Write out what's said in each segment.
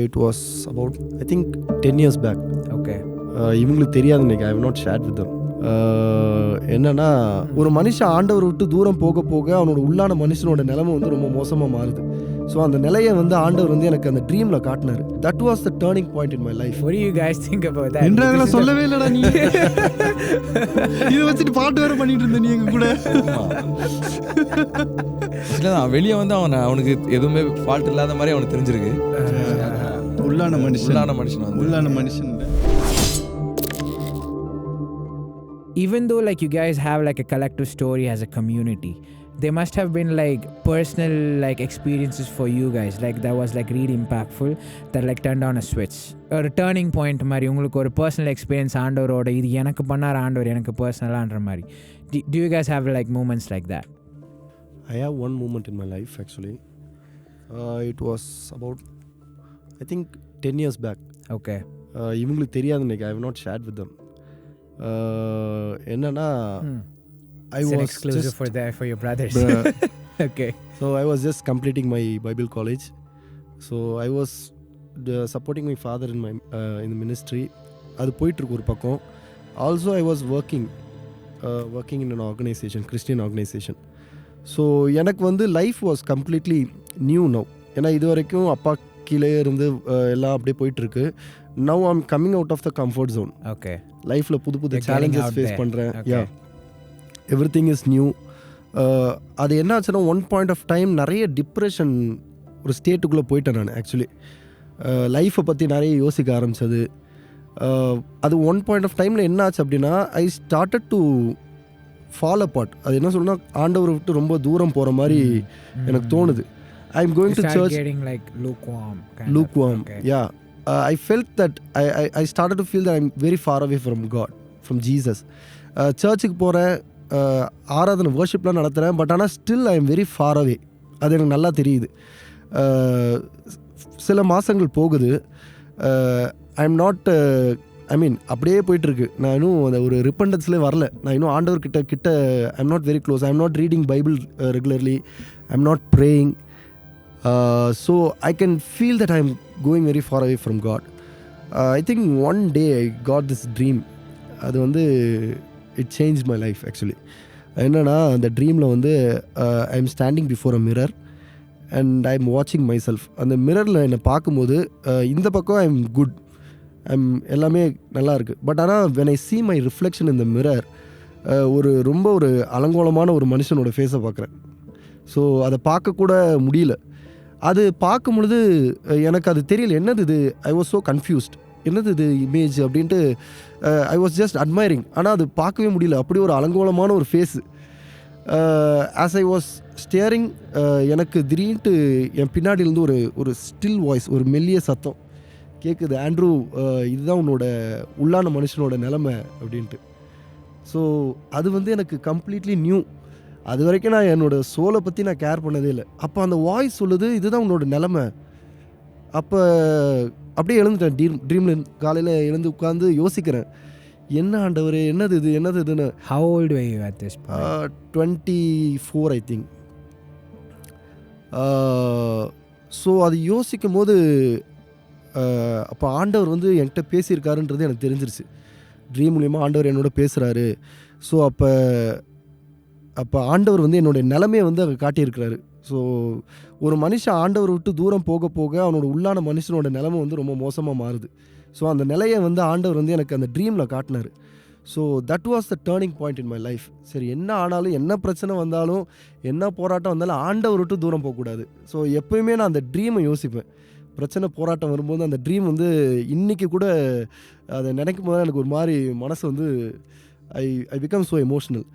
It was about, I think, 10 years back. Okay. இவங்களுக்கு தெரியாது நினைக்க. I have not shared with them. என்னன்னா, ஒரு மனுஷன் ஆண்டவர் விட்டு தூரம் போக போக அவனோட உள்ளான மனுஷனோட நிலைமை வந்து ரொம்ப மோசமாக மாறுது. ஸோ அந்த நிலையை வந்து ஆண்டவர் வந்து எனக்கு அந்த ட்ரீமில் காட்டினார். That was the turning point in my life. What do you guys think about that? என்றாலும் சொல்லவே இல்லடா நீ. இதை வச்சுட்டு பாட்டு வேற பண்ணிட்டு இருந்த நீ எங்க கூட. வெளியே வந்து அவனுக்கு எதுவுமே ஃபால்ட் இல்லாத மாதிரி அவனுக்கு தெரிஞ்சிருக்கு. உள்ளான மனுஷன். Even though like you guys have like a collective story as a community, there must have been like personal like experiences for you guys like that was like really impactful that like turned on a switch or a turning point மாதிரி உங்களுக்கு ஒரு personal experience ஆண்டவரோட இது எனக்கு பண்ணார் ஆண்டவர் எனக்கு பர்சனலான்ற மாதிரி. Do you guys have like moments like that? I have one moment in my life actually. It was about, I think, 10 years back. Okay. இவங்களுக்கு தெரியாது நினைக்க. I have not shared with them. என்னன்னா, I was exclusive for your brothers. Okay. So I was just completing my Bible college. So I was supporting my father in the ministry. அது போயிட்டு இருக்கு ஒரு பக்கம். Also I was working in an organization, Christian organization. So எனக்கு வந்து life was completely new now. ஏன்னா இது வரைக்கும் அப்பா கீழே இருந்து எல்லாம் அப்படியே போயிட்டுருக்கு. Now I'm coming out of the comfort zone. Okay. லைஃப்பில் புது சேலஞ்சஸ் ஃபேஸ் பண்ணுறேன். Yeah, everything is new. அது என்ன ஆச்சுன்னா, ஒன் பாயிண்ட் ஆஃப் டைம் நிறைய டிப்ரெஷன் ஒரு ஸ்டேட்டுக்குள்ளே போயிட்டேன் நான். ஆக்சுவலி லைஃப்பை பற்றி நிறைய யோசிக்க ஆரம்பித்தது. அது ஒன் பாயிண்ட் ஆஃப் டைமில் என்ன ஆச்சு அப்படின்னா, I started to fall apart. அது என்ன சொல்லணும்னா, ஆண்டவரை விட்டு ரொம்ப தூரம் போகிற மாதிரி எனக்கு தோணுது. I am going to church like lukewarm. Yeah, I felt that I started to feel that I'm very far away from God, from Jesus. சர்ச்சுக்கு போகிறேன், ஆராதனை வர்ஷிப்லாம் நடத்துகிறேன். பட் ஆனால் still I am very far அவே. அது எனக்கு நல்லா தெரியுது. சில மாதங்கள் போகுது. ஐ எம் நாட், ஐ மீன் அப்படியே போயிட்டுருக்கு. நான் இன்னும் அந்த ஒரு ரிப்பண்டன்ஸ்லேயே வரல. நான் இன்னும் ஆண்டவர் கிட்ட I am not very close. I am not reading Bible regularly. I am not praying. So I can feel that I am going very far away from God. I think one day I got this dream. அது வந்து it change my life actually. என்னென்னா, அந்த ட்ரீமில் வந்து I am standing before a mirror and I am வாட்சிங் myself. அந்த மிரரில் என்னை பார்க்கும்போது இந்த பக்கம் ஐ எம் குட், எல்லாமே நல்லா இருக்குது. பட் ஆனால் when I see my reflection in the mirror, ரொம்ப ஒரு அலங்கோலமான ஒரு மனுஷனோட ஃபேஸை பார்க்குறேன். ஸோ அதை பார்க்கக்கூட முடியல. அது பார்க்கும் பொழுது எனக்கு அது தெரியல, என்னது இது. ஐ வாஸ் ஸோ கன்ஃபியூஸ்ட், என்னது இது இமேஜ் அப்படின்ட்டு. I was just admiring. ஆனால் அது பார்க்கவே முடியல, அப்படி ஒரு அலங்கோலமான ஒரு phase. As I was steering, எனக்கு திடீர்னு என் பின்னாடியிலேருந்து ஒரு ஸ்டில் வாய்ஸ், ஒரு மெல்லிய சத்தம் கேட்குது, ஆண்ட்ரூ, இதுதான் உன்னோட உள்ளான மனுஷனோட நிலைமை அப்படின்ட்டு. ஸோ அது வந்து எனக்கு கம்ப்ளீட்லி நியூ. அது வரைக்கும் நான் என்னோடய சோலை பற்றி நான் கேர் பண்ணதே இல்லை. அப்போ அந்த வாய்ஸ் சொல்லுது, இதுதான் உன்னோட நிலைமை. அப்போ அப்படியே எழுந்துட்டேன். ட்ரீமில் காலையில் எழுந்து உட்காந்து யோசிக்கிறேன், என்ன ஆண்டவர், என்னது இதுன்னு. How old were you at this point? 24 I think. So அது யோசிக்கும் போது அப்போ ஆண்டவர் வந்து என்கிட்ட பேசியிருக்காருன்றது எனக்கு தெரிஞ்சிருச்சு. ட்ரீம் மூலிமா ஆண்டவர் என்னோட பேசுகிறாரு. ஸோ அப்போ ஆண்டவர் வந்து என்னோடய நிலைமையை வந்து அங்கே காட்டியிருக்கிறாரு. ஸோ ஒரு மனுஷன் ஆண்டவர் விட்டு தூரம் போக போக அவனோட உள்ளான மனுஷனோட நிலைமை வந்து ரொம்ப மோசமாக மாறுது. ஸோ அந்த நிலையை வந்து ஆண்டவர் வந்து எனக்கு அந்த ட்ரீமில் காட்டினார். So that was the turning point in my life. சரி, என்ன ஆனாலும், என்ன பிரச்சனை வந்தாலும், என்ன போராட்டம் வந்தாலும் ஆண்டவர் விட்டு தூரம் போகக்கூடாது. ஸோ எப்போயுமே நான் அந்த ட்ரீமை யோசிப்பேன். பிரச்சனை போராட்டம் வரும்போது அந்த ட்ரீம் வந்து இன்றைக்கி கூட அதை நினைக்கும் போது எனக்கு ஒரு மாதிரி மனசு வந்து I become so emotional.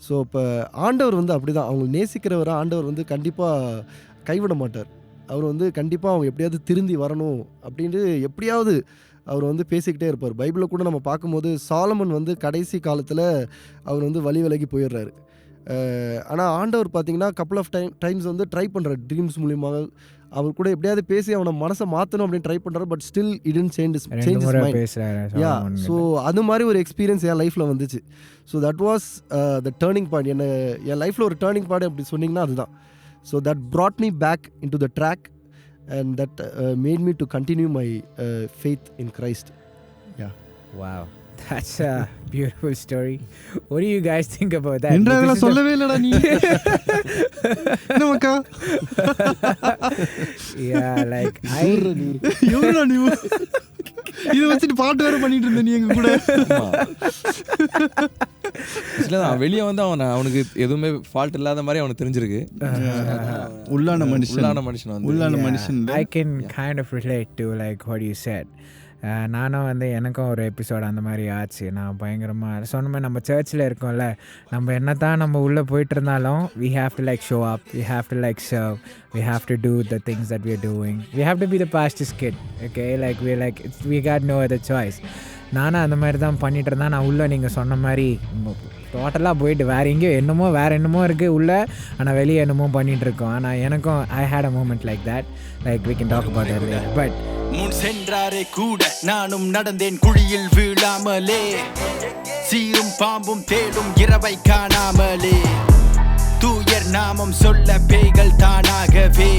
So இப்போ ஆண்டவர் வந்து அப்படி தான், அவங்க நேசிக்கிறவரை ஆண்டவர் வந்து கண்டிப்பாக கைவிட மாட்டார். அவர் வந்து கண்டிப்பாக அவங்க எப்படியாவது திருந்தி வரணும் அப்படின்ட்டு எப்படியாவது அவர் வந்து பேசிக்கிட்டே இருப்பார். பைபிளில் கூட நம்ம பார்க்கும்போது சாலமன் வந்து கடைசி காலத்தில் அவர் வந்து வழி விலகி போயிடுறாரு. ஆனால் ஆண்டவர் பார்த்தீங்கன்னா கப்புள் ஆஃப் டைம்ஸ் வந்து ட்ரை பண்ணுறாரு ட்ரீம்ஸ் மூலியமாக. அவர் கூட எப்படியாவது பேசி அவனை மனசை மாற்றணும் அப்படின்னு ட்ரை பண்ணுறாரு. But still it didn't change his mind. Yeah, so அது மாதிரி ஒரு எக்ஸ்பீரியன்ஸ் என் லைஃப்பில் வந்துச்சு. So that was the turning point. என் லைஃப்பில் ஒரு டேர்னிங் பாயிண்ட் அப்படி சொன்னிங்கன்னா அதுதான். So that brought me back into the track and that made me to continue my faith in Christ. Wow, that's a beautiful story. What do you guys think about that? இன்டர்வியூல சொல்லவே இல்லடா நீ. என்ன மக்கா? Yeah, like எவ்வளோ நீ இதை வச்சுட்டு பாட்டு வேற பண்ணிட்டு இருந்த நீ எங்க கூட. அவன் வெளியே வந்து அவனுக்கு எதுவுமே ஃபால்ட் இல்லாத மாதிரி அவனுக்கு தெரிஞ்சிருக்கு. உள்ளான மனுஷன். I can kind of relate to like what you said. நானும் வந்து எனக்கும் ஒரு எபிசோட் அந்த மாதிரி ஆச்சு. நான் பயங்கரமாக சொன்ன மாதிரி நம்ம சர்ச்சில் இருக்கோம்ல, நம்ம என்ன தான் நம்ம உள்ளே போயிட்டு இருந்தாலும் we have to like show up, we have to like serve, we have to do the things that we're doing, we have to be the pastor's kid, okay, like we got no other choice. நானும் அந்த மாதிரி தான் பண்ணிட்டு இருந்தேன். நான் உள்ளே நீங்கள் சொன்ன மாதிரி டோட்டலாக போயிட்டு வேறு எங்கேயோ வேறு என்னமோ இருக்குது உள்ளே, ஆனால் வெளியே என்னமோ பண்ணிகிட்டு இருக்கோம். ஆனால் எனக்கும் I had a moment like that, like we can talk about that later. But முன் சென்றாரே கூட நானும் நடந்தேன் குழியில் வீழாமலே, சீரும் பாம்பும் தேடும் இரவை காணாமலே, தூயர் நாமம் சொல்ல பேய்கள் தானாகவே